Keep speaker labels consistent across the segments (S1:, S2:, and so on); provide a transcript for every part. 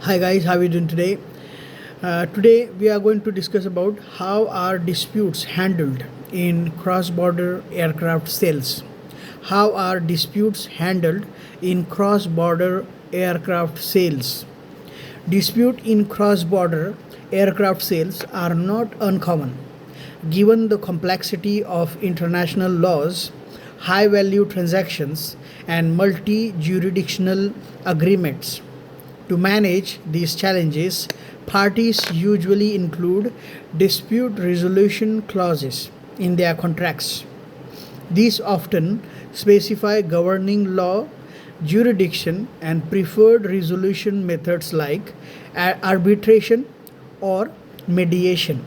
S1: Hi guys, how are you doing today? Today we are going to discuss about how are disputes handled in cross-border aircraft sales. How are disputes handled in cross-border aircraft sales? Dispute in cross-border aircraft sales are not uncommon. Given the complexity of international laws, high-value transactions, and multi-jurisdictional agreements, to manage these challenges, parties usually include dispute resolution clauses in their contracts. These often specify governing law, jurisdiction, and preferred resolution methods like arbitration or mediation.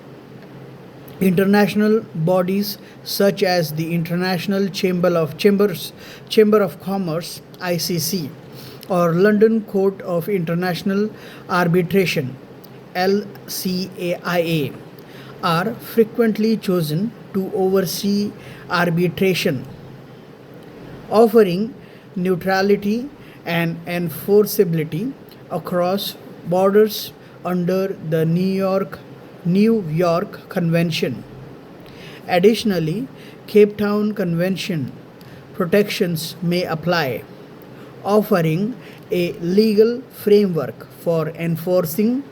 S1: International bodies such as the International Chamber of Commerce (ICC) or London Court of International Arbitration (LCIA) are frequently chosen to oversee arbitration, offering neutrality and enforceability across borders under the New York Convention. Additionally, Cape Town Convention protections may apply, offering a legal framework for enforcing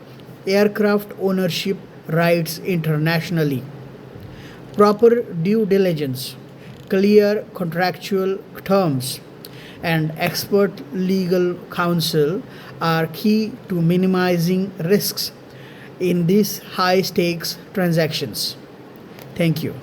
S1: aircraft ownership rights internationally. Proper due diligence, clear contractual terms, and expert legal counsel are key to minimizing risks in these high stakes transactions. Thank you.